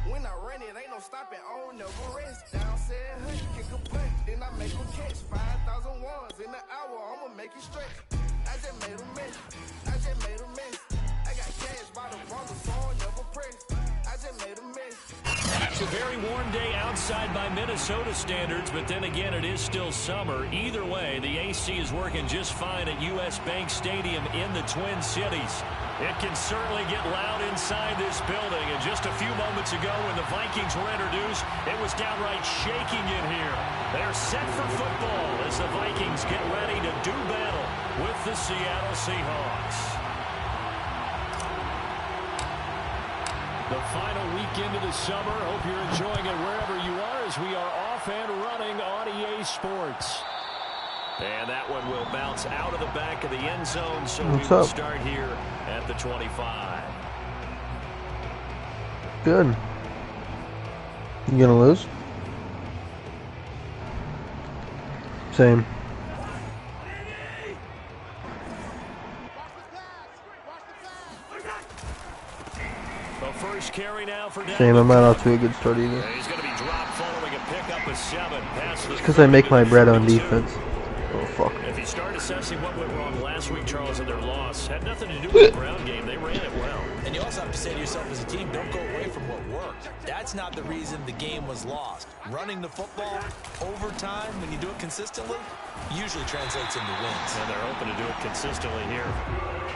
When I run it, ain't no stopping on, never rest. Down said, hey, kick a punt, then I make a catch. 5,000 ones in an hour, I'ma make it stretch. I just made a mess. I got cash by the bundle, so I never press. I just made a mess. It's a very warm day outside by Minnesota standards, but then again, it is still summer. Either way, the AC is working just fine at U.S. Bank Stadium in the Twin Cities. It can certainly get loud inside this building, and just a few moments ago when the Vikings were introduced, it was downright shaking in here. They're set for football as the Vikings get ready to do battle with the Seattle Seahawks. The final weekend of the summer. Hope you're enjoying it wherever you are as we are off and running on EA Sports. And that one will bounce out of the back of the end zone, so we will start here at the 25. Good. You gonna lose? Same. First carry now for Same, I'm not off to a good start either. He's going to be dropped following a pickup of 7. It's because I make my bread on defense. Oh, fuck. If you start assessing what went wrong last week, Charles, in their loss, had nothing to do with the ground game. They ran it well. And you also have to say to yourself as a team, don't go away from what worked. That's not the reason the game was lost. Running the football, overtime, when you do it consistently, usually translates into wins. And they're hoping to do it consistently here.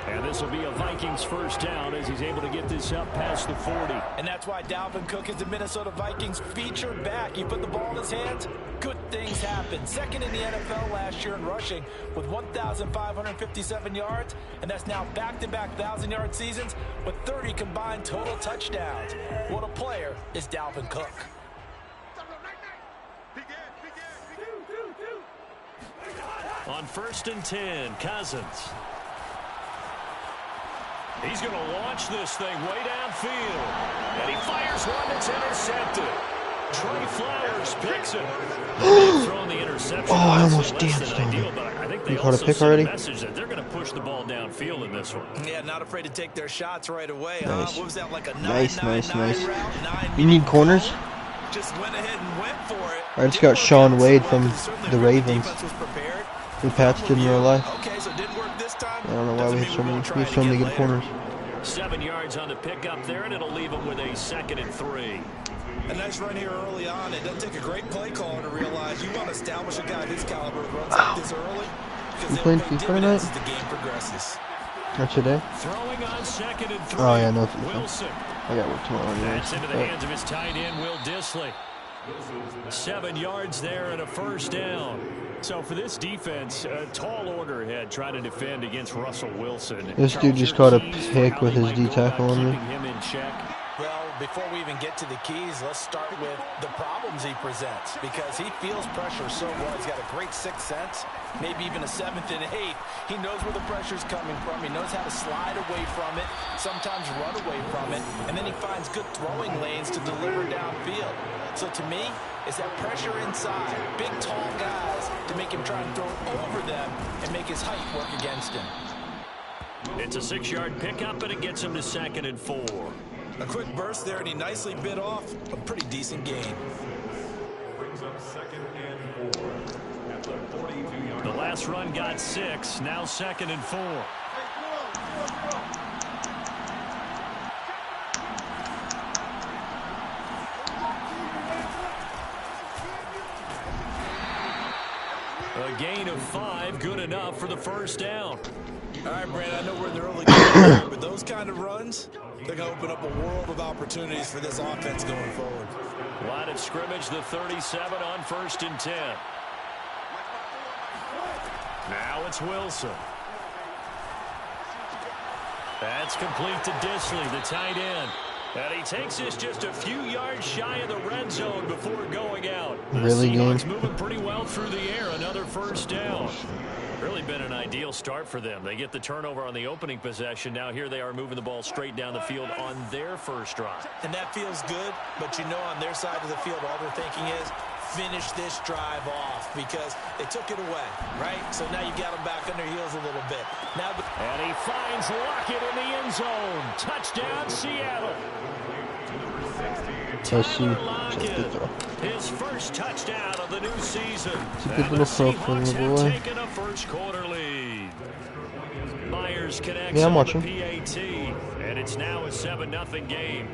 And this will be a Vikings first down as he's able to get this up past the 40. And that's why Dalvin Cook is the Minnesota Vikings featured back. You put the ball in his hands, good things happen. Second in the NFL last year in rushing with 1,557 yards. And that's now back-to-back 1,000-yard seasons with 30 combined total touchdowns. What a player is Dalvin Cook. On 1st and 10, Cousins. He's going to launch this thing way downfield. And he fires one that's intercepted. Trey Flowers picks it. Throwing the interception. Oh, I almost danced on it. I think they you caught a also pick sent already? a message that they're going to push the ball downfield in this one. Yeah, not afraid to take their shots right away. Nice. What was that, like a 9-9-9 Nice. route? You need corners? Just went ahead and went for it. I just got Sean Wade from the Ravens. We patched in real life. Okay, so it didn't work this time. I don't know why we have so many good corners. 7 yards on the pickup there, and it'll leave him with a 2nd and 3. A nice run here early on. It doesn't take a great play caller to realize you want to establish a guy of his caliber who runs like this early. You playing FIFA tonight? As the game progresses. Not today? Throwing on 2nd and 3. Oh, yeah, no. Wilson. I got work tomorrow. That's into the hands of his tight end, Will Dissly. 7 yards there and a first down. So for this defense, a tall order ahead trying to defend against Russell Wilson. This dude just caught a pick with his D tackle on me. Him in check. Well, before we even get to the keys, let's start with the problems he presents, because he feels pressure so well. He's got a great sixth sense, maybe even a 7th and 8th. He knows where the pressure's coming from. He knows how to slide away from it, sometimes run away from it, and then he finds good throwing lanes to deliver downfield. So to me, it's that pressure inside, big, tall guys to make him try and throw over them and make his height work against him. It's a 6-yard pickup, and it gets him to 2nd and 4. A quick burst there, and he nicely bit off a pretty decent gain. Brings up 2nd and 4 at the 42-yard. The last run got 6, now 2nd and 4. A gain of 5, good enough for the first down. All right, Brand, I know we're in the early game, but those kind of runs, they're going to open up a world of opportunities for this offense going forward. Line of scrimmage, the 37 on 1st and 10. Now it's Wilson. That's complete to Dissly, the tight end. And he takes this just a few yards shy of the red zone before going out. Really, the Seahawks game? moving pretty well through the air. Another first down. Really been an ideal start for them. They get the turnover on the opening possession. Now here they are moving the ball straight down the field on their first drive. And that feels good, but you know on their side of the field all they're thinking is finish this drive off because they took it away, right? So now you got them back on their heels a little bit. Now, and he finds Lockett in the end zone. Touchdown, Seattle. Number 16. Tyler Lockett, his first touchdown of the new season. It's a good little throw from the boy. Taken a first quarter lead. Myers connects Yeah, I'm on the watching. PAT, and it's now a 7-0 game.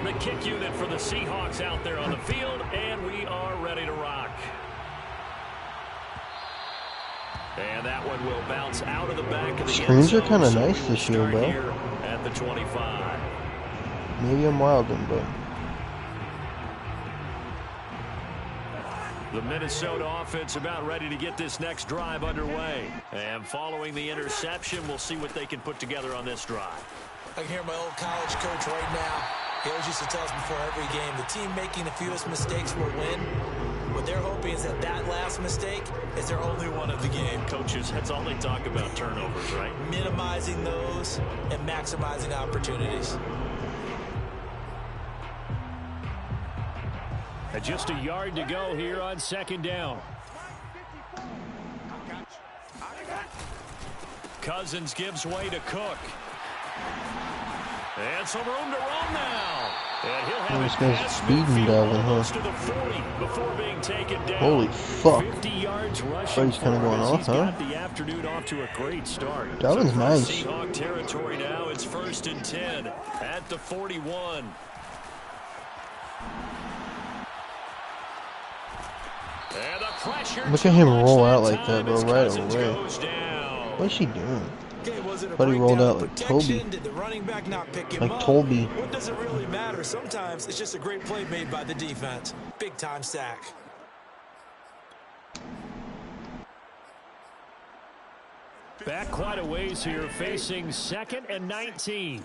The kick unit for the Seahawks out there on the field, and we are ready to rock. And that one will bounce out of the back of the Screens are kind of so nice this year, bro. At the 25. Maybe I'm wilding, but the Minnesota offense about ready to get this next drive underway. And following the interception, we'll see what they can put together on this drive. I can hear my old college coach right now. He always used to tell us before every game, the team making the fewest mistakes will win. What they're hoping is that that last mistake is their only one of the game. Coaches, that's all they talk about, turnovers, right? Minimizing those and maximizing opportunities. And just a yard to go here on second down. Cousins gives way to Cook. And some room to run now. And he'll have this it guy's past speeding midfield, Dalvin, almost huh? to the 40 before being taken down. Holy fuck. 50 yards rushing. Freddie's kind of going off, He's huh? got the afternoon off to a great start. Dalvin's So nice. Seahawk territory now. It's 1st and 10 at the 41. And the pressure. Look at him too much roll that out like that, time bro, as right Cousins away. goes down. What is he doing? Okay, was it a Thought he rolled breakdown out of like Toby. protection? Did the running back not pick him Like up? Toby. What does it really matter? Sometimes it's just a great play made by the defense. Big time sack. Back quite a ways here, facing 2nd and 19.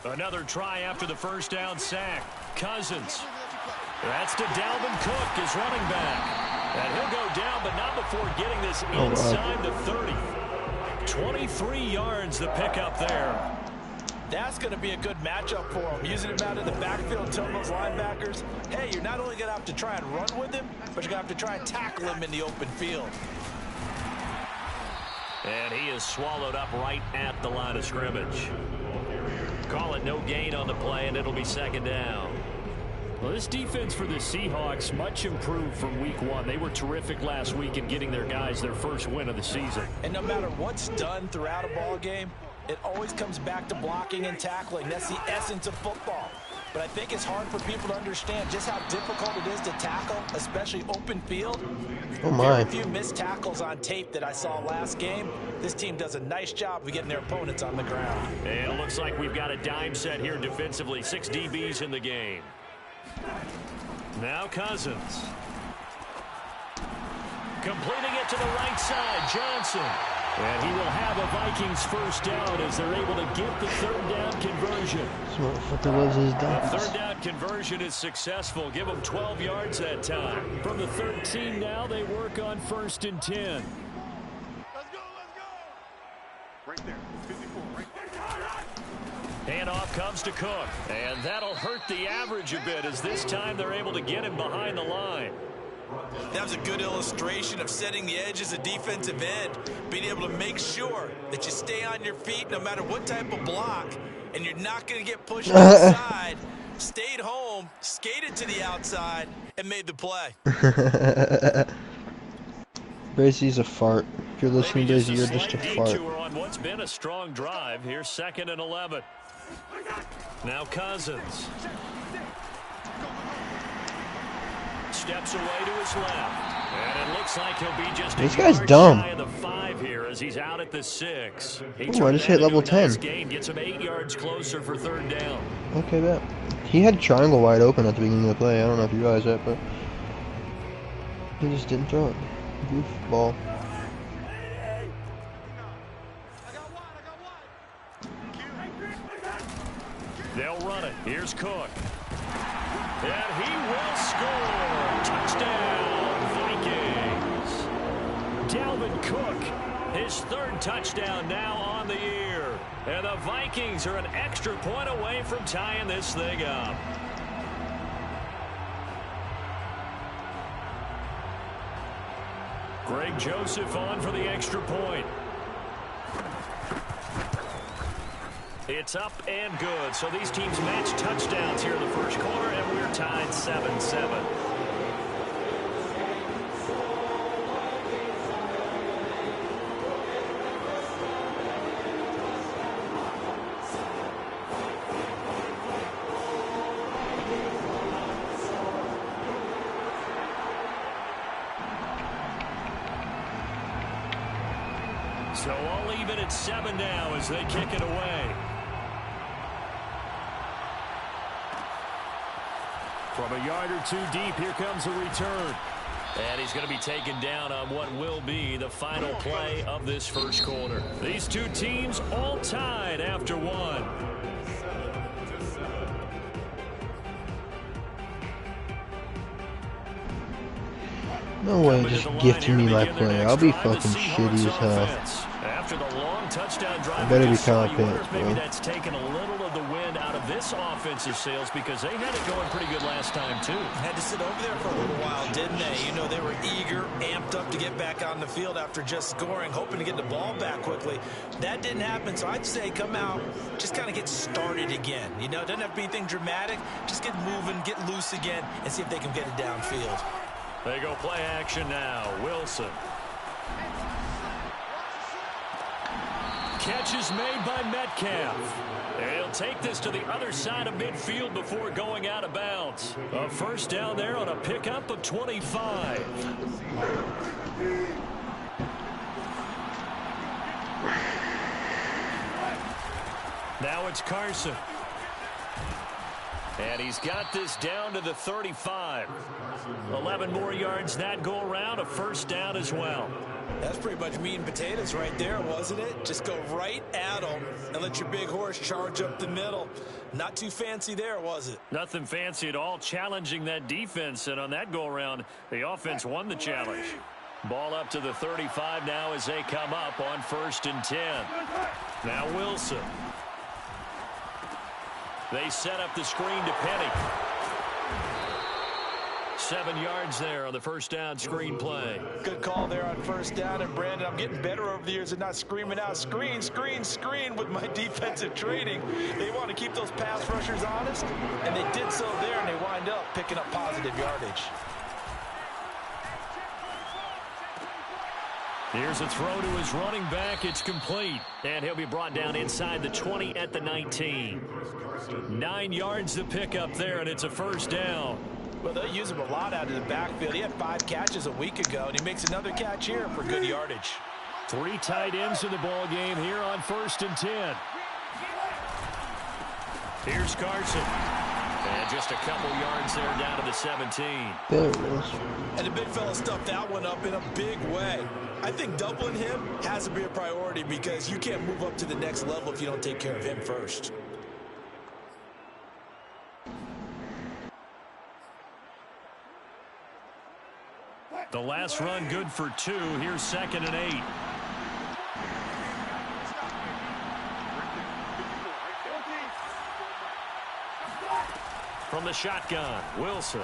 Another try after the first down sack. Cousins. That's to Dalvin Cook, his running back. And he'll go down, but not before getting this inside the 30. 23 yards the pickup there. That's going to be a good matchup for him. Using him out of the backfield, telling those linebackers, hey, you're not only going to have to try and run with him, but you're going to have to try and tackle him in the open field. And he is swallowed up right at the line of scrimmage. Call it no gain on the play, and it'll be 2nd down. Well, this defense for the Seahawks much improved from week 1. They were terrific last week in getting their guys their first win of the season. And no matter what's done throughout a ball game, it always comes back to blocking and tackling. That's the essence of football. But I think it's hard for people to understand just how difficult it is to tackle, especially open field. Oh my. Very few missed tackles on tape that I saw last game. This team does a nice job of getting their opponents on the ground. And it looks like we've got a dime set here defensively. 6 DBs in the game. Now Cousins. Completing it to the right side, Johnson. And he will have a Vikings first down as they're able to get the 3rd down conversion. This motherfucker loves his The dance. 3rd down conversion is successful. Give them 12 yards that time. From the 13 now, they work on 1st and 10. Let's go. Right there. 54, right there. Handoff comes to Cook. And that'll hurt the average a bit as this time they're able to get him behind the line. That was a good illustration of setting the edge as a defensive end, being able to make sure that you stay on your feet no matter what type of block, and you're not going to get pushed outside. Stayed home, skated to the outside, and made the play. Bracey's a fart. If you're listening, Bracey, you're just a fart. Detour on what's been a strong drive. Here's 2nd and 11. Now Cousins. Steps away to his left. And it looks like he'll be just This a guy's yard dumb. shy of the 5 here as he's out at the 6. He Ooh, I turned just that hit level into a nice 10. gain, gets him 8 yards closer for 3rd down. Okay, bet. He had triangle wide open at the beginning of the play. I don't know if you realize that, but he just didn't throw it. Goofball. They'll run it. Here's Cook. And he will score. Touchdown, Vikings. Dalvin Cook, his 3rd touchdown now on the year. And the Vikings are an extra point away from tying this thing up. Greg Joseph on for the extra point. It's up and good. So these teams match touchdowns here in the first quarter, and we're tied 7-7. So all even at 7 now as they kick it away. From a yard or two deep, here comes a return. And he's going to be taken down on what will be the final play of this first quarter. These two teams all tied after one. No way just gifting me my play. I'll be fucking shitty as hell. After the long touchdown drive, I better be confident, maybe bro. that's taken a little of the wind out of this offensive sails because they had it going pretty good last time too. Had to sit over there for a little while, didn't they? You know, they were eager, amped up to get back on the field after just scoring, hoping to get the ball back quickly. That didn't happen, so I'd say come out, just kind of get started again. You know, it doesn't have to be anything dramatic. Just get moving, get loose again, and see if they can get it downfield. They go play action now. Wilson. Catch is made by Metcalf. He'll take this to the other side of midfield before going out of bounds. A first down there on a pickup of 25. Now it's Carson. And he's got this down to the 35. 11 more yards that go around, a first down as well. That's pretty much meat and potatoes right there, wasn't it? Just go right at them and let your big horse charge up the middle. Not too fancy there, was it? Nothing fancy at all, challenging that defense. And on that go-around, the offense won the challenge. Ball up to the 35 now as they come up on 1st and 10. Now Wilson. They set up the screen to Penny. 7 yards there on the first down screen play. Good call there on first down. And Brandon, I'm getting better over the years at not screaming out screen, screen, screen with my defensive training. They want to keep those pass rushers honest, and they did so there, and they wind up picking up positive yardage. Here's a throw to his running back. It's complete. And he'll be brought down inside the 20 at the 19. 9 yards to pick up there, and it's a first down. Well, they'll use him a lot out of the backfield. He had 5 catches a week ago, and he makes another catch here for good yardage. 3 tight ends in the ball game here on 1st and 10. Here's Carson. And just a couple yards there down to the 17. There it is. And the big fella stuffed that one up in a big way. I think doubling him has to be a priority because you can't move up to the next level if you don't take care of him first. The last run good for 2. Here's 2nd and 8. From the shotgun, Wilson.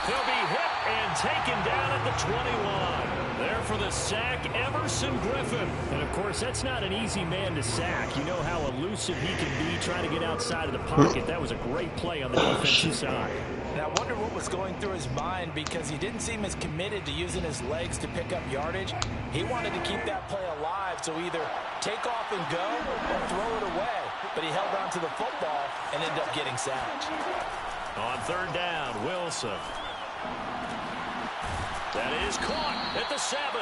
He'll be hit and taken down at the 21. There for the sack, Everson Griffin. And, of course, that's not an easy man to sack. You know how elusive he can be trying to get outside of the pocket. That was a great play on the defensive side. And I wonder what was going through his mind because he didn't seem as committed to using his legs to pick up yardage. He wanted to keep that play alive, so either take off and go or throw it away. But he held on to the football and ended up getting sacked. On 3rd down, Wilson. That is caught at the 7.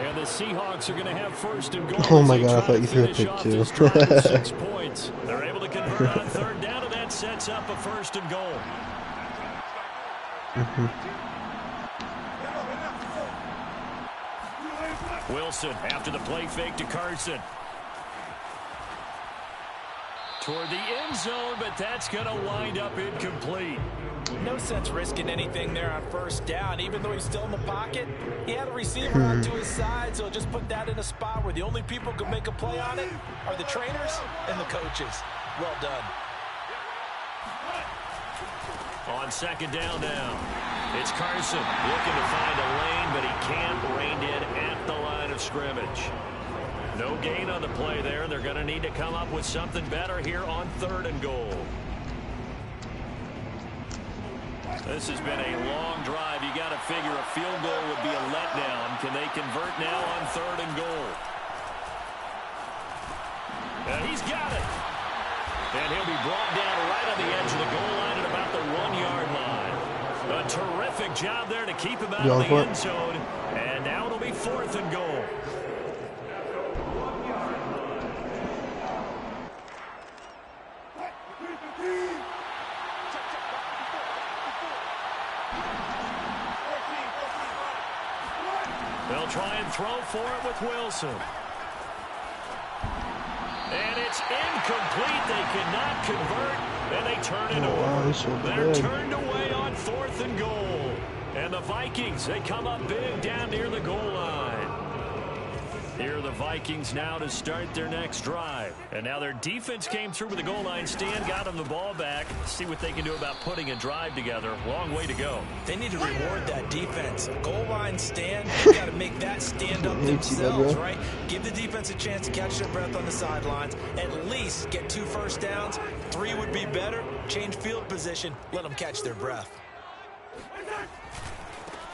And the Seahawks are going to have 1st and goal. Oh my god, I thought you threw a pick too. 6 points. They're able to convert on 3rd down, and that sets up a 1st and goal. Wilson after the play fake to Carson. Toward the end zone, but that's going to wind up incomplete. No sense risking anything there on 1st down. Even though he's still in the pocket, he had a receiver out to his side, so just put that in a spot where the only people who can make a play on it are the trainers and the coaches. Well done. On 2nd down now. It's Carson looking to find a lane, but he can't. Reined in at the line of scrimmage. No gain on the play there. They're going to need to come up with something better here on 3rd and goal. This has been a long drive. You got to figure a field goal would be a letdown. Can they convert now on 3rd and goal? And he's got it. And he'll be brought down right on the edge of the goal line at about the 1-yard line. A terrific job there to keep him out of the end zone. And now it'll be 4th and goal. They'll try and throw for it with Wilson. And it's incomplete. They cannot convert, and they turn it over. They're turned away on 4th and goal. And the Vikings, they come up big down near the goal line. Here are the Vikings now to start their next drive. And now their defense came through with the goal line stand, got them the ball back. See what they can do about putting a drive together. Long way to go. They need to reward that defense. Goal line stand, you got to make that stand up themselves, right? Give the defense a chance to catch their breath on the sidelines. At least get 2 first downs. 3 would be better. Change field position. Let them catch their breath.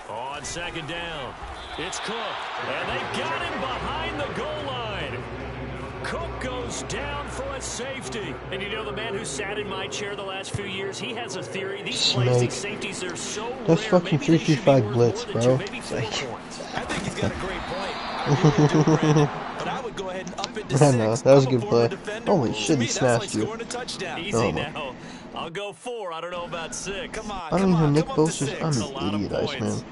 On 2nd down, it's Cook, and they've got him behind the goal line. Cook goes down for a safety. And you know, the man who sat in my chair the last few years, he has a theory. These plays, these safeties, they're so rare. That's fucking 3-3-5 blitz, bro. I think he's got a great point. I really do, Brandon. But I would go ahead and up it to 6. I know, that was a good play. Holy shit, he smashed you. Easy now. I'll go 4. I don't know about 6. Come on, I don't even know Nick Bosa's. I'm an idiot, Iceman.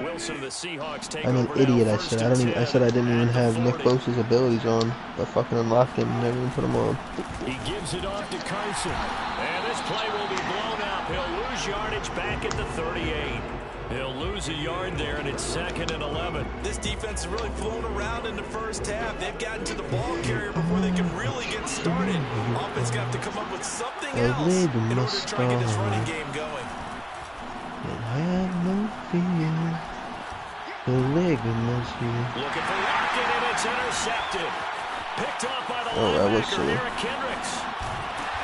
Wilson, the Seahawks take I'm an idiot, I said. I said I didn't even have Nick Bosa's abilities on. I fucking unlocked him and never even put him on. He gives it off to Carson. And this play will be blown up. He'll lose yardage back at the 38. He'll lose a yard there, and it's 2nd and 11. This defense has really flown around in the first half. They've gotten to the ball carrier before they can really get started. Offense got to come up with something else in order to try and get this running game going. I have no fear. The leg was here. Looking for Lockett, and it's intercepted. Picked off by the linebacker, Eric Kendricks.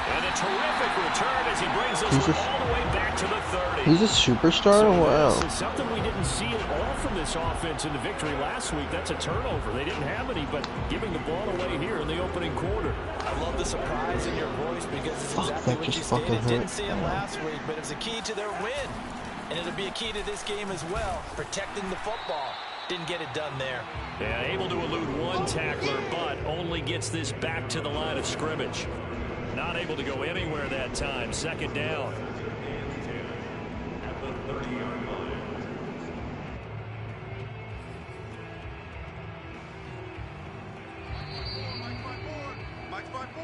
And a terrific return as he brings us all the way back to the 30. He's a superstar? Wow. This is something we didn't see at all from this offense in the victory last week. That's a turnover. They didn't have any, but giving the ball away here in the opening quarter. I love the surprise in your voice because it's exactly what you stated. Didn't see it last week, but it's a key to their win. And it'll be a key to this game as well, protecting the football. Didn't get it done there. Yeah, able to elude 1 tackler, but only gets this back to the line of scrimmage. Not able to go anywhere that time. 2nd down. At the 30-yard line. Mike's by 4.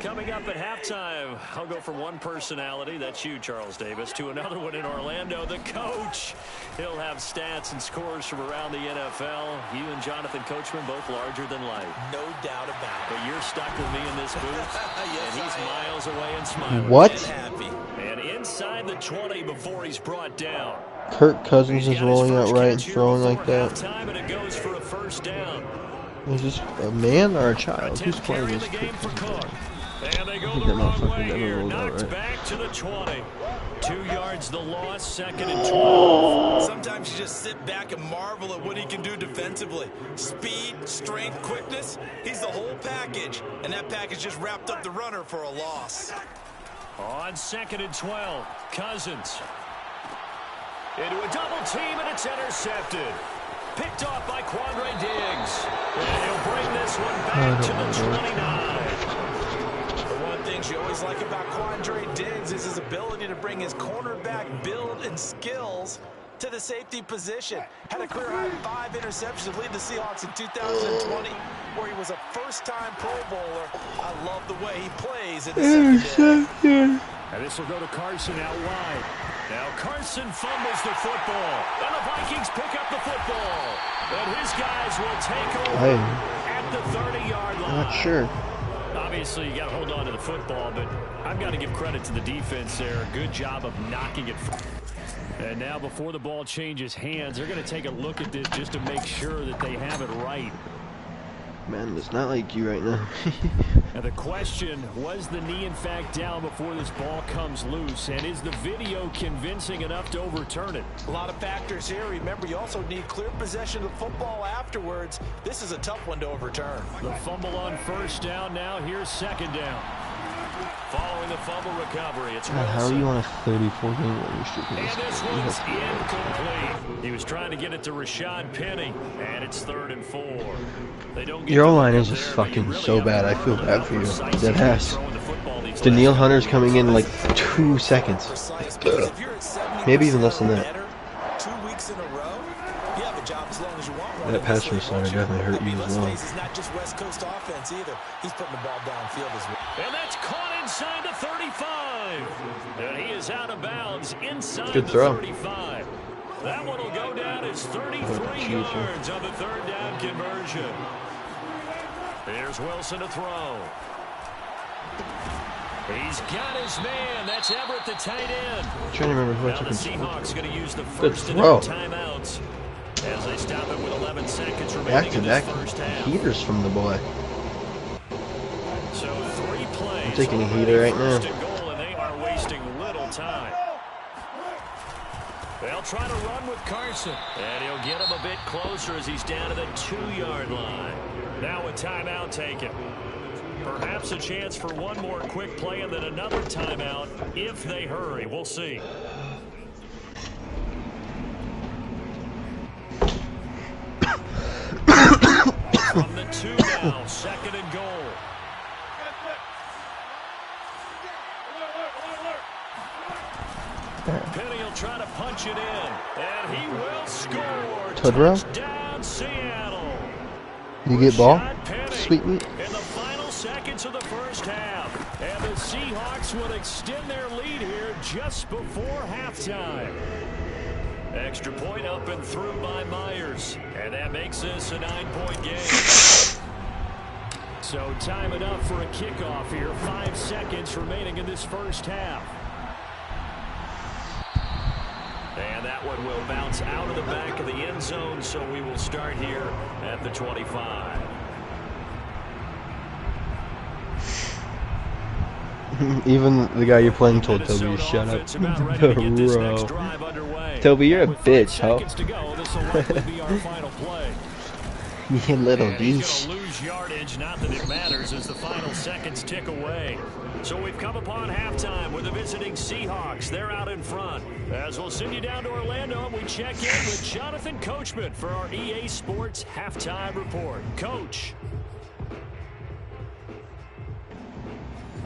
Coming up at halftime, I'll go from one personality, that's you, Charles Davis, to another one in Orlando, the coach. He'll have stats and scores from around the NFL. You and Jonathan Coachman both larger than life. No doubt about it. But you're stuck with me in this booth, yes, and he's miles away and smiling. What? And happy. And inside the 20 before he's brought down. Kirk Cousins is rolling out right and throwing like that. Halftime, and it goes for a first down. Is this a man or a child? Who's playing this? And they go the wrong way here. Knocked back to the 20. 2 yards the loss, 2nd and 12. Sometimes you just sit back and marvel at what he can do defensively. Speed, strength, quickness. He's the whole package. And that package just wrapped up the runner for a loss. On 2nd and 12, Cousins. Into a double team, and it's intercepted. Picked off by Quandre Diggs. And he'll bring this one back to the 29. Things you always like about Quandre Diggs is his ability to bring his cornerback build and skills to the safety position. Had a career-high 5 interceptions to lead the Seahawks in 2020, where he was a first-time Pro Bowler. I love the way he plays in the secondary. And this will go to Carson out wide. Now Carson fumbles the football. And the Vikings pick up the football. And his guys will take over at the 30-yard line. Not sure. Obviously, you got to hold on to the football, but I've got to give credit to the defense there. Good job of knocking it. And now before the ball changes hands, they're going to take a look at this just to make sure that they have it right. Man, it's not like you right now. Now the question, was the knee in fact down before this ball comes loose? And is the video convincing enough to overturn it? A lot of factors here. Remember, you also need clear possession of the football afterwards. This is a tough one to overturn. The fumble on first down now. Here's second down. Following the fumble recovery, it's Wilson. How are you on a 34-game winning streak? And this one's incomplete. He was trying to get it to Rashad Penny, and it's 3rd and 4. They don't get your O-line is just fucking really so bad. I feel bad for you. Dead ass. Daniil Hunter's coming in like 2 seconds. Maybe even less than that. 2 weeks in a row, you have a job as long as you want. That pass from Snyder definitely hurt you as well. He's not just West Coast offense either. He's putting the ball downfield as well. And that's caught inside the 35. And he is out of bounds inside Good the throw. 35. That one will go down as 33 yards on the 3rd down conversion. Here's Wilson to throw. He's got his man. That's Everett, the tight end. I'm trying to remember who I Now took the him. Seahawks going to use the first of their timeouts as they stop it with 11 seconds remaining in this first half. Heaters from the boy. So 3 plays. I'm taking a heater right now. First and goal, and they are wasting little time. They'll try to run with Carson, and he'll get him a bit closer as he's down to the 2-yard line. Now a timeout taken. Perhaps a chance for one more quick play and then another timeout if they hurry. We'll see. From the 2 now, 2nd and goal. Penny will try to punch it in, and he will score. Touchdown, Seattle. You get ball? Sweet meat. In the final seconds of the first half, and the Seahawks will extend their lead here just before halftime. Extra point up and through by Myers, and that makes this a 9-point game. So time enough for a kickoff here. 5 seconds remaining in this first half. And that one will bounce out of the back of the end zone, so we will start here at the 25. Even the guy you're playing told Toby to shut up. Bro. Toby, you're a bitch, huh? You little geese. Lose yardage, not that it matters as the final seconds tick away. So we've come upon halftime with the visiting Seahawks. They're out in front. As we'll send you down to Orlando, and we check in with Jonathan Coachman for our EA Sports Halftime Report. Coach.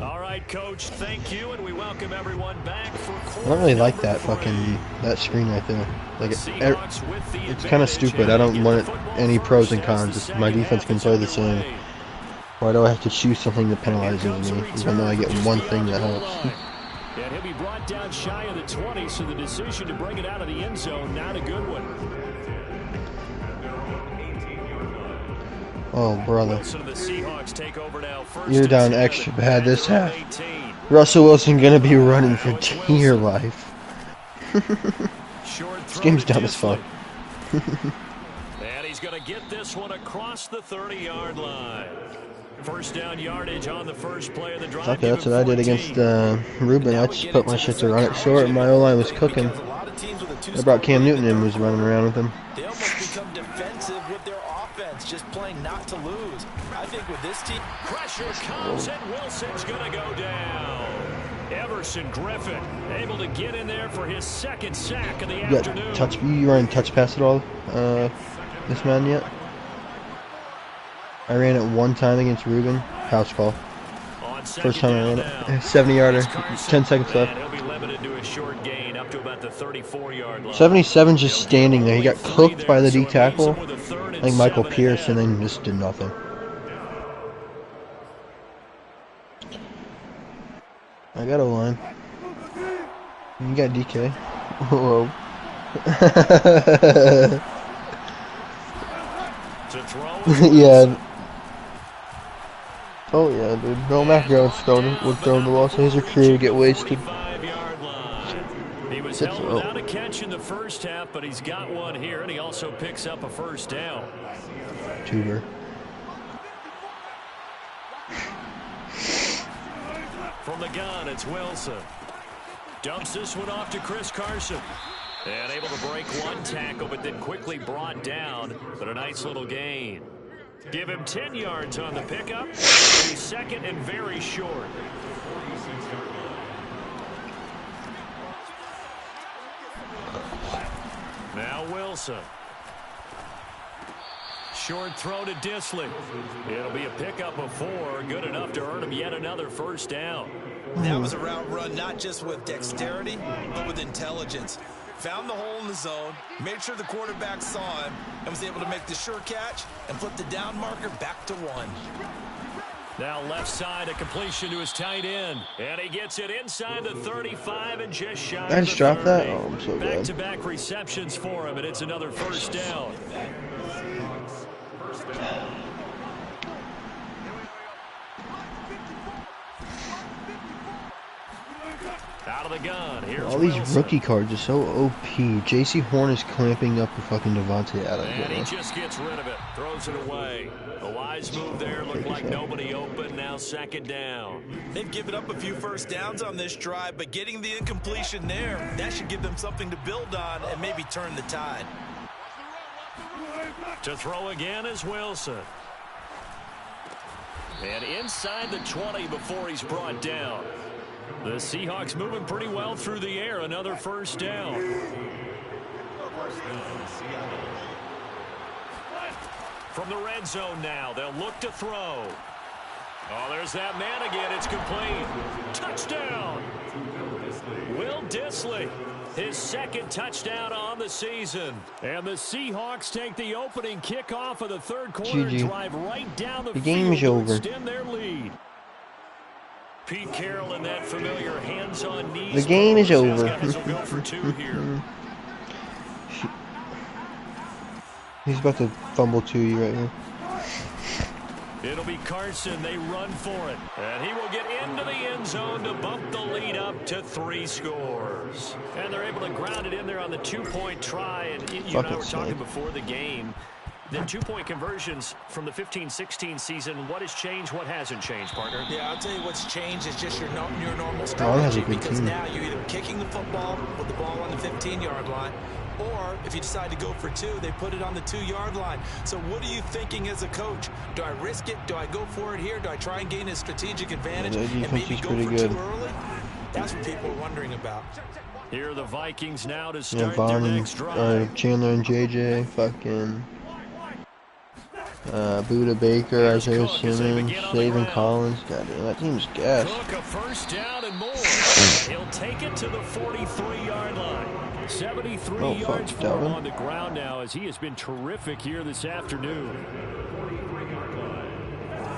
All right, Coach, thank you, and we welcome everyone back for I don't really like that that screen right there. Like it's kind of stupid. I don't want any pros and cons. My defense can play the same. Why do I have to choose something that penalizes me, even though I get one thing that helps? And he'll be brought down shy of the 20, so the decision to bring it out of the end zone, not a good one. Oh, brother. Take You're down extra bad this half. Russell Wilson gonna be running for dear life. This game's dumb as fuck. And he's gonna get this one across the 30-yard line. First down yardage on the first play of the drive. Okay, that's what I did against Ruben. I just put my shit to run it short, and my O-line was cooking. I brought Cam Newton in and was running around with him. They almost become defensive with their offense, just playing not to lose. I think with this team, pressure comes and Wilson's gonna go down. Everson Griffin able to get in there for his 2nd sack of the afternoon. You running touch pass at all, this man yet? I ran it one time against Ruben. House call. First time I ran it. 70-yarder. 10 seconds left. He'll be limited to a short gain up to about the 34-yard line. 77 just standing there. He got cooked by the D tackle. I think Michael Pierce, and then just did nothing. I got O-line. You got DK. Whoa. Yeah. Oh yeah, dude. No Mac would throw the ball, so his career would get wasted. He was held without a catch in the first half, but he's got one here, and he also picks up a first down. Tuber. From the gun, it's Wilson. Dumps this one off to Chris Carson. And able to break one tackle, but then quickly brought down. But a nice little gain. Give him 10 yards on the pickup. He's second and very short. Now Wilson. Short throw to Disley. It'll be a pickup of 4. Good enough to earn him yet another first down. That was a route run not just with dexterity, but with intelligence. Found the hole in the zone, made sure the quarterback saw him, and was able to make the sure catch and flip the down marker back to 1. Now left side, a completion to his tight end. And he gets it inside the 35 and just shy of the 30. I just dropped that? Oh, I'm so bad. Back-to-back receptions for him, and it's another first down. Out of the gun. Here's all these Wilson. rookie cards are so OP. J.C. Horn is clamping up the fucking Devontae Adams. And he just gets rid of it. Throws it away. A wise move there. Looked like nobody open. Now second down. They've given up a few first downs on this drive, but getting the incompletion there, that should give them something to build on and maybe turn the tide. To throw again is Wilson. And inside the 20 before he's brought down. The Seahawks moving pretty well through the air. Another first down. From the red zone now, they'll look to throw. Oh, there's that man again. It's complete. Touchdown. Will Disley. His second touchdown on the season. And the Seahawks take the opening kickoff of the third quarter and drive right down the game's field over. to extend their lead. Pete Carroll in that familiar hands-on knees. The game is over. Guys will go for 2 here. He's about to fumble to you right here. It'll be Carson. They run for it. And he will get into the end zone to bump the lead up to 3 scores. And they're able to ground it in there on the 2-point try. And you and I were talking before the game. The 2-point conversions from the 15-16 season, what has changed, what hasn't changed, partner? Yeah, I'll tell you what's changed is just your normal strategy, because now you're either kicking the football with the ball on the 15-yard line, or if you decide to go for 2, they put it on the 2-yard line. So what are you thinking as a coach? Do I risk it? Do I go for it here? Do I try and gain a strategic advantage and maybe go for 2 early? That's what people are wondering about. Here are the Vikings now to start their next drive. Chandler and JJ, fucking... Buda Baker, Isaiah Simmons, Savin Collins. Goddamn, that team's gas. Cook a first down and more. He'll take it to the 43-yard line. 73 yards for him on the ground now, as he has been terrific here this afternoon.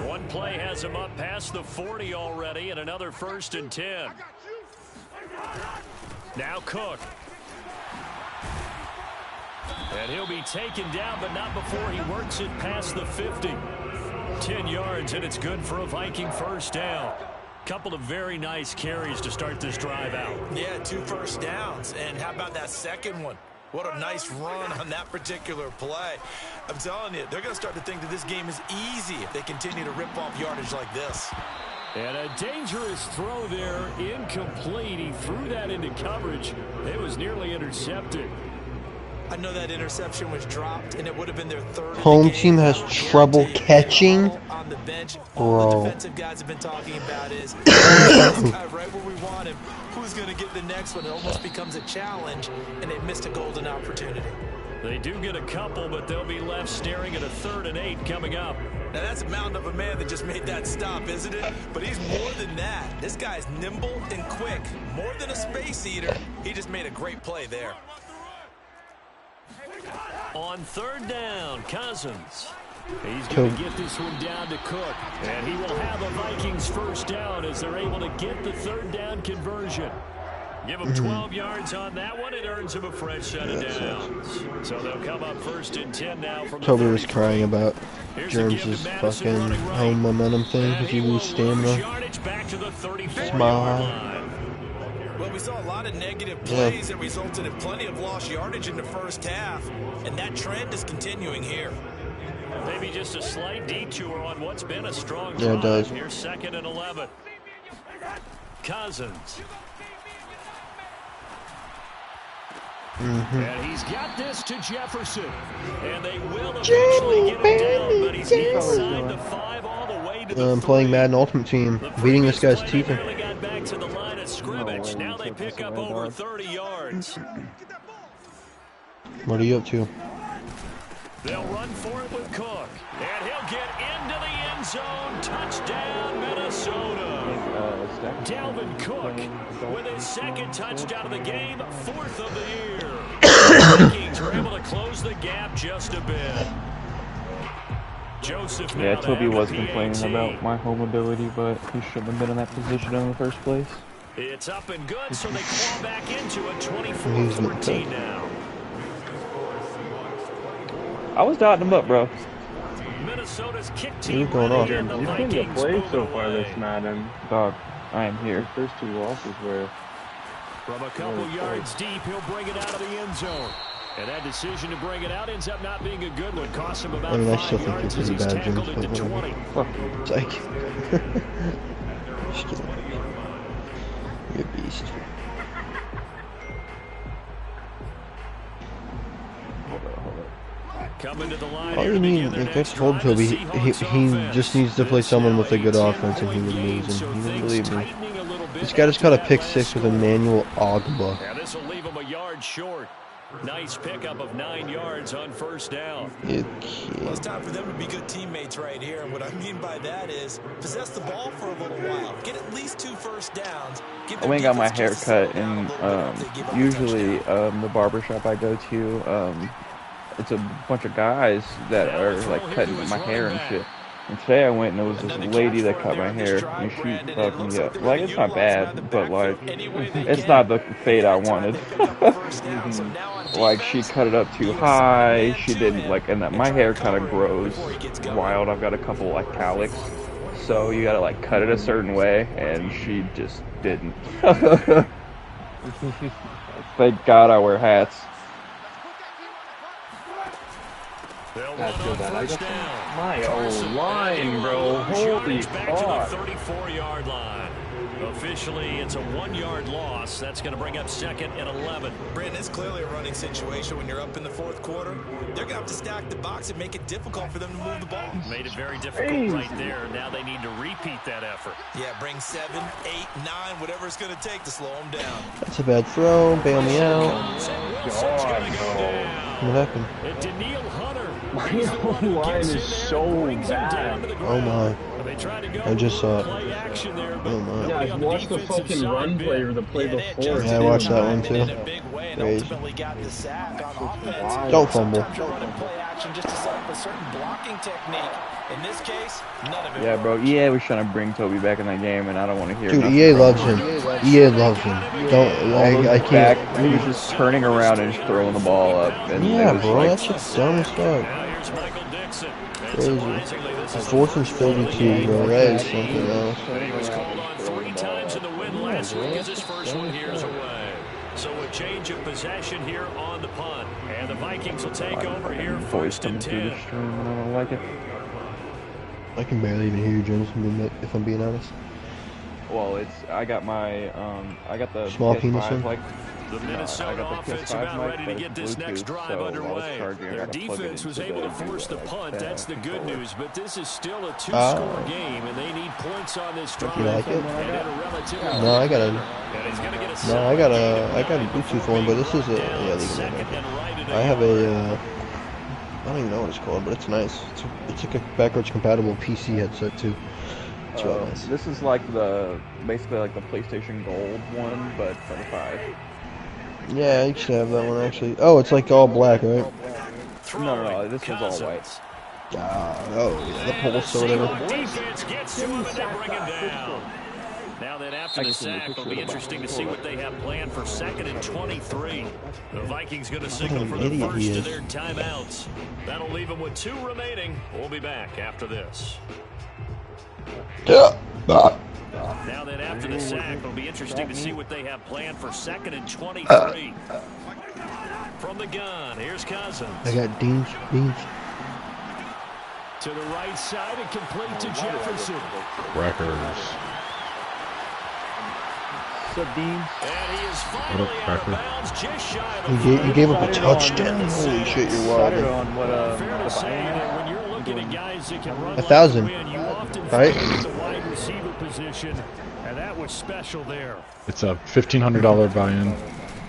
One play has him up past the 40 already, and another 1st and 10. Now Cook. And he'll be taken down, but not before he works it past the 50. 10 yards, and it's good for a Viking first down. Couple of very nice carries to start this drive out. Yeah, 2 first downs. And how about that second one? What a nice run on that particular play. I'm telling you, they're going to start to think that this game is easy if they continue to rip off yardage like this. And a dangerous throw there, incomplete. He threw that into coverage. It was nearly intercepted. I know that interception was dropped, and it would have been their 3rd. Home team has trouble catching. On the bench, bro. all the defensive guys have been talking about is this guy right where we want him. Who's going to get the next one? It almost becomes a challenge, and they missed a golden opportunity. They do get a couple, but they'll be left staring at a 3rd and 8 coming up. Now that's a mountain of a man that just made that stop, isn't it? But he's more than that. This guy's nimble and quick. More than a space eater. He just made a great play there. On 3rd down, Cousins. He's going to get this one down to Cook. And he will have a Vikings first down as they're able to get the 3rd down conversion. Give them 12 yards on that one. It earns them a fresh set of downs. So they'll come up 1st and 10 now from the Toby was crying about Germs' fucking home momentum thing because he lose stamina. Smile. Well, we saw a lot of negative plays that resulted in plenty of lost yardage in the first half, and that trend is continuing here. Maybe just a slight detour on what's been a strong drive. Yeah, it does. Here's 2nd and 11. Cousins. And he's got this to Jefferson. And they will eventually get him down, but he's inside the 5 all the way to the 3. Playing Madden Ultimate Team, beating this guy's teeth in. Got back to the line of scrimmage. Now they pick up over 30 yards. What are you up to? They'll run for it with Cook. And he'll get into the end zone. Touchdown, Minnesota. Dalvin Cook with his 2nd touchdown of the game, 4th of the year. The Vikings were able to close the gap just a bit. Joseph. Yeah, Toby was complaining about my home ability, but he shouldn't have been in that position in the first place. It's up and good, so they claw back into it 24-14 now. I was dotting him up, bro. Minnesota's kick team. What's going on? You've been the play so far this Madden. Dog, I am here. The first 2 losses were from a couple yards deep, he'll bring it out of the end zone. And that decision to bring it out ends up not being a good one. Cost him about 5 yards as he's tackled into 20. It's like, just kidding. You're a beast. Coming to the line. All you need, like that's told Toby, he just needs to play someone with a good offense and he would lose. And he wouldn't believe me. This guy just caught a pick 6 with Emmanuel Ogba. Yeah, this will leave him a yard short. Nice pickup of 9 yards on 1st down. You Well, it's time for them to be good teammates right here. And what I mean by that is possess the ball for a little while. Get at least 2 first downs. I went and got my hair cut, and usually the barbershop I go to, it's a bunch of guys that are like cutting my hair and shit. And today I went and there was this lady that cut my hair and she fucked me up. Like, it's not bad, but like, it's not the fade I wanted. Like, she cut it up too high. She didn't like, and that my hair kind of grows wild. I've got a couple like cowlicks, so you gotta like cut it a certain way, and she just didn't. Thank God I wear hats. That's good. I like my old line, bro. Holy fuck. 34-yard line. Officially, it's a 1-yard loss. That's going to bring up 2nd and 11. Brandon, it's clearly a running situation when you're up in the 4th quarter. They're going to have to stack the box and make it difficult for them to move the ball. Made it very difficult right there. Now they need to repeat that effort. Yeah, bring 7, 8, 9, whatever it's going to take to slow them down. That's a bad throw. Bail me out. What happened? My line is so bad. Oh my. I just saw it. Oh my. Yeah, I watched the fucking run play or the play before. Yeah, I watched that one too. Crazy. Don't fumble. Yeah, bro. EA was trying to bring Toby back in that game, and I don't want to hear. Dude, EA loves him. EA loves him. Don't. I can't. He was just turning around and just throwing the ball up. And yeah, bro. Like, that's just dumb as fuck. Crazy. 4th and 32, bro. That is something else. He was called on 3 times in the win last week as his first one here's away. So a change of possession here on the punt. And the Vikings will take over here 1st and 10. I don't like it. I can barely even hear you, James, if I'm being honest. Well, I got my, I got the small PS5, penis in? like, The Minnesota offense about ready to get this next drive underway. Their defense was able to force the punt. That's the good news. But this is still a 2-score game, and they need points on this drive. You like it? No, I got a Bluetooth one, but this is a I have a I don't even know what it's called, but it's nice. It's like a backwards compatible PC headset too. It's really nice. This is like basically like the PlayStation Gold one, but for the 5. Yeah, you should have that one actually. Oh, it's like all black, right? No, this is all white. Oh, yeah, the pulse or whatever. Defense gets to him and they bring him down. Now then, after the sack, it'll be interesting to see what they have planned for 2nd and 23. The Vikings going to signal for the first of their timeouts. That'll leave them with 2 remaining. We'll be back after this. Now then, after the sack, it'll be interesting to see what they have planned for 2nd and 23. From the gun, here's Cousins. I got Beans. To the right side and complete to Jefferson. Crackers. And he is finally out of bounds, just shy of He gave up a touchdown. Holy shit, you're wild. Fair to say that when you're looking at guys that can run 1,000, you often right? find the wide receiver position, and that was special there. It's a $1,500 buy-in.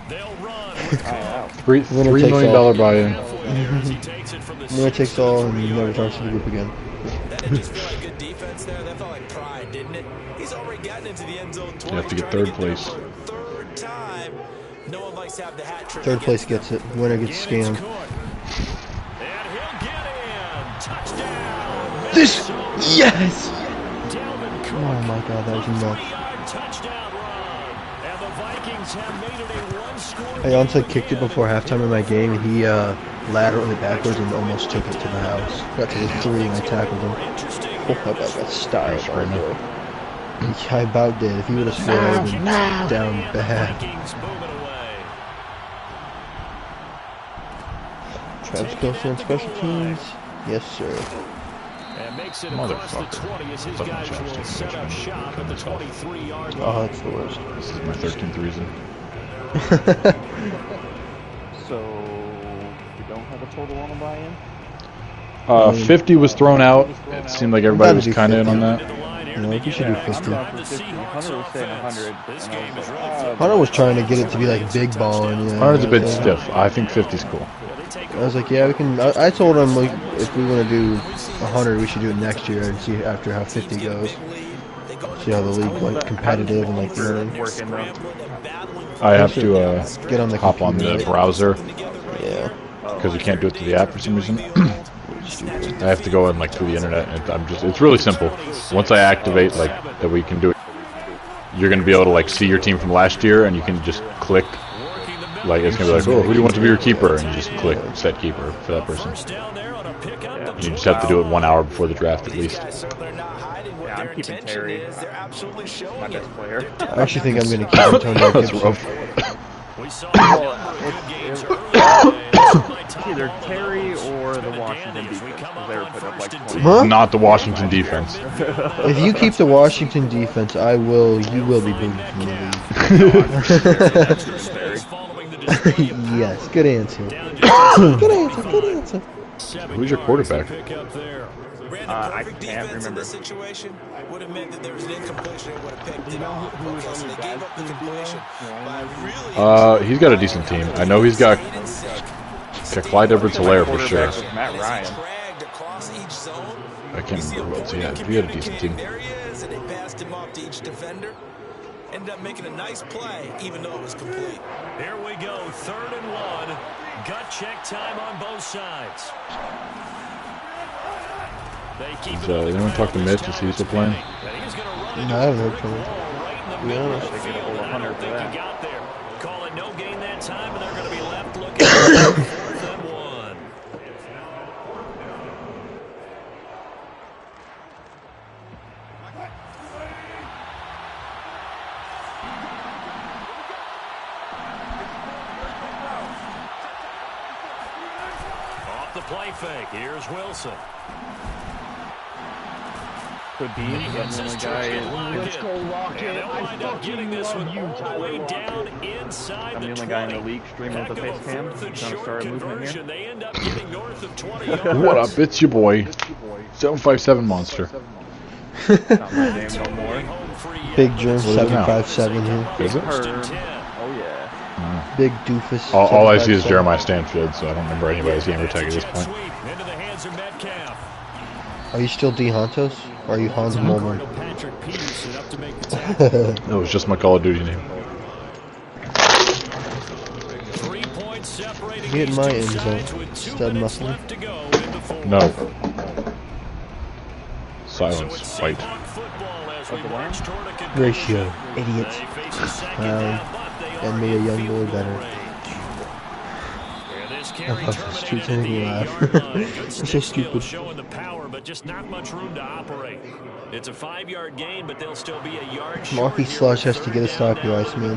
They'll run. $3 million buy-in. Winner takes all, and he never talks to the group again. That didn't just feel like good defense there. That felt like pride, didn't it? He's already gotten into the end zone twice. You have to get 3rd place. Third time. No one likes to have the hat trick. 3rd place gets it. Winner gets scammed. And he'll get in. Touchdown. This, yes! Oh my god, that was nuts. Touchdown run. And the Vikings have made it a 1-score. I onside kicked it before halftime in my game, and he laterally backwards and almost took it to the house. Got to the 3 and I tackled him. Oh, I got styled right there. I about did. If he would have slid, I would have been down bad. Travis Kelce on special teams. Yes, sir. And makes it across the 20 as his guys will set up shop at the 23-yard line. Oh, that's the worst. This is my 13th reason. So, we don't have a total on a buy-in? 50 was thrown out. It seemed like everybody was kind of in on that. You know, you should do 50. Hunter was saying 100. Hunter was trying to get it to be like big ball. And, yeah, 100's a bit stiff. I think 50's cool. I was like, yeah, we can. I told him, like, if we want to do 100, we should do it next year and see after how 50 goes. See how the league like competitive and like working though. I have to get on the hop on the browser. Yeah. Because we can't do it to the app for some reason. I have to go in like through the internet, and it's really simple. Once I activate like that we can do it, you're gonna be able to like see your team from last year, and you can just click. Like it's gonna be like, oh, who do you want to be your keeper? And you just click set keeper for that person. And you just have to do it 1 hour before the draft at least. Yeah, I'm keeping Terry. My best player. I actually think I'm gonna keep Antonio That's Gibson. rough. It's either Terry or the Washington defense, because they were putting up like 20. Huh? Not the Washington defense. If you keep the Washington defense, you will be booted from the league. Yes, good answer. Good answer. Who's your quarterback? I can't remember. Would have meant that there was an incompletion and would have picked it off. Okay, so they gave up the completion. He's got a decent team. I know he's got Clyde Edwards-Helaire for sure. Matt Ryan. I can't remember who else he had. He had a decent team. There he is, and they passed him off to each defender. Ended up making a nice play, even though it was complete. Here we go, 3rd and 1. Gut check time on both sides. Is anyone talk to Mitch? Is he still playing? No, I haven't heard from him. To be honest. They get a whole 100 for that. Call it no gain that time, and they're going to be left looking for 4th and 1. Off the play fake, here's Wilson. Could be, but the only guy Let's go, Rocket. They'll wind up getting this one all the way down inside I'm the the only 20. guy in the league streaming with a face cam. Trying to start a movement here. They end up getting north of 20 yards. What up? It's your boy, 757 Monster. Not my name no more. Big Germ 757 here. Is it? Oh yeah. Big doofus. All I see is Jeremiah Stanfield, so I don't remember anybody's gamer tag at this point. Into the hands of Metcalf. Are you still D. Hontos? Or are you Hans Mulder? That was just my Call of Duty name. 3 points separating Get these my two end zone. sides with 2 Stud minutes muscle. left to go in the fourth. No. So it's Silence. Fight. Seahawk football as Ratio. Idiots. And made a young boy better. This tweet's making me laugh. It's so stupid. Showing the power, but just not much room to operate. It's a 5-yard gain, but they'll still be a yard short. Marky Slush has to get a stop, you guys, man.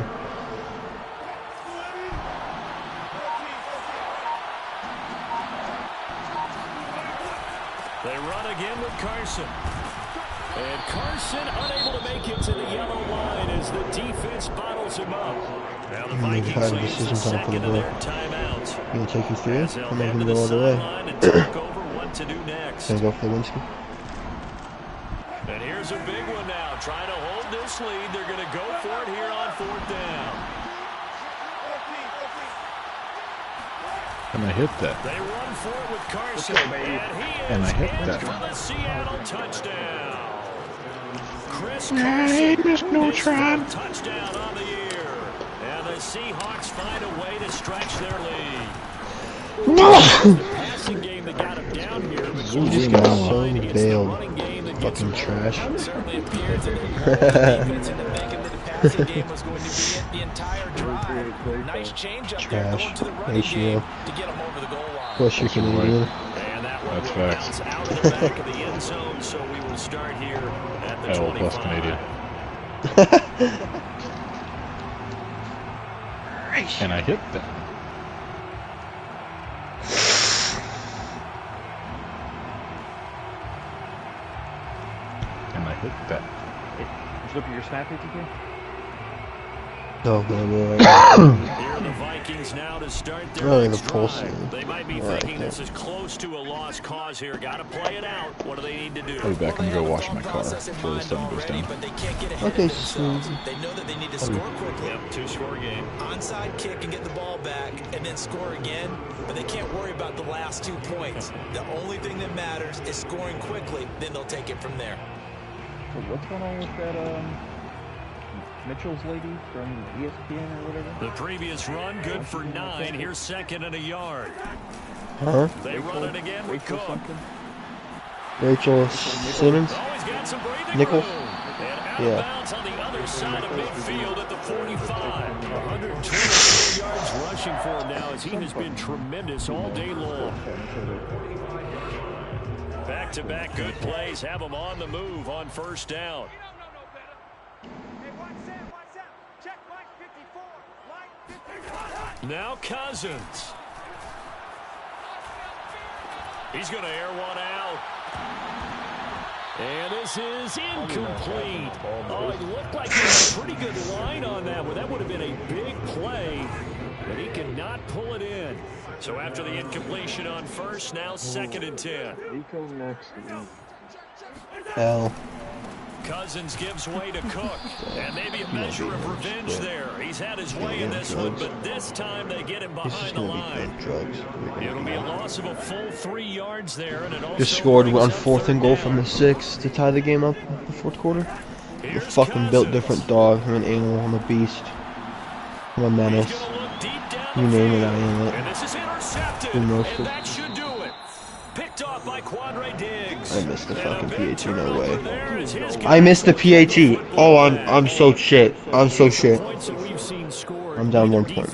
They run again with Carson. And Carson unable to make it to the yellow line as the defense bottles him up. Now the Vikings lead to second of their timeouts. Gonna take you through? I'm not gonna go all the way. Gonna go for the Winsky. And here's a big one now. Trying to hold this lead. They're going to go for it here on 4th down. And I hit that. They run for it with Carson. And I hit that. For the Seattle touchdown. Chris Hey, Carson. Miss Neutron. Touchdown on the year. And the Seahawks find a way to stretch their lead. Passing game that got him down here. But You just got so bailed. Fucking trash. Certainly appears that the defense in the back end of the passing game was going to be it the entire drive. Nice change up there going to the running game to get him over the goal line. Plus you're Canadian. And that one That's facts. out of the back of the end zone, so we will start here at the L 25. plus Canadian. And I hit that. And I hit that. Did you look at your snap ATK? Oh, boy. Here are the Vikings now to start their Really, next the pulse drive. thing. They might be thinking this is close to a lost cause here. Got to play it out. What do they need to do? I'll be back and go wash my car before the sun goes down. But they can't get ahead Okay, of themselves. They know that they need to score quickly. Yep, 2-score game. Onside kick and get the ball back and then score again, but they can't worry about the last 2 points. The only thing that matters is scoring quickly, then they'll take it from there. So what's going on with that Mitchell's lady from ESPN or whatever? The previous run, good for 9. Here's 2nd and a yard. Huh? They run it again with Cook. Rachel Simmons? Oh, he's got some breathing Nichols? room. And out Yeah. of bounds on the other side of midfield at the 45. 124 yards rushing for him now as he has been tremendous all day long. Back-to-back good plays have him on the move on 1st down. Now Cousins. He's going to air one out. And this is incomplete. Oh, it looked like he had a pretty good line on that one. That would have been a big play, but he cannot pull it in. So after the incompletion on 1st, now 2nd and 10. L. Cousins gives way to Cook, and maybe a measure of revenge there. He's had his way in this one, but this time they get him behind the line. It'll be a loss of a full 3 yards there, and it also Just scored on 4th and goal from the 6 to tie the game up in the 4th quarter. I'm a fucking built different dog. I'm an animal. I'm a beast. I'm a menace. You name it, I am it. And this is intercepted, and that should do it. Picked off by Quandre Diggs. I missed the fucking PAT, no way. I missed the PAT. Oh, I'm so shit. I'm so shit. I'm down 1 point.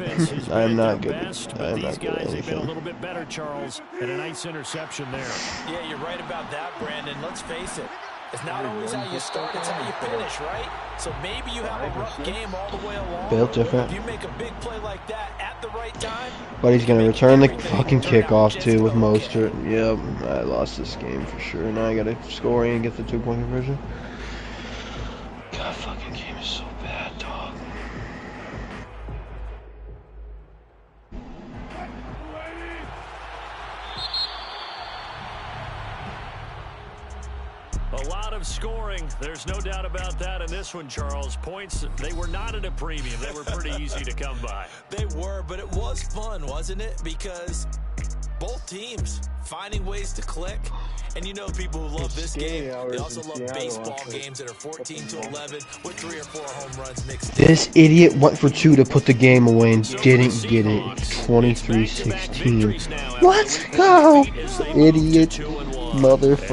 I am not good. I am not good at anything. A little bit better, Charles, and a nice interception there. Yeah, you're right about that, Brandon. Let's face it. It's not always how you start, it's how you finish, right? So maybe you have a rough game all the way along. Built different. If you make a big play like that at the right time. But he's going to return the fucking kickoff, too, with Mostert. Yep, I lost this game for sure. Now I got to score and get the 2-point conversion. God, fucking game is so bad, dog. A lot of scoring. There's no doubt about that in this one, Charles. Points, they were not at a premium. They were pretty easy to come by. They were, but it was fun, wasn't it? Because both teams finding ways to click. And you know people who love this game, they also love baseball games that are 14-11 with 3 or 4 home runs mixed in. This idiot went for 2 to put the game away and didn't get it. 23-16. Let's go! Idiot. Motherfucker.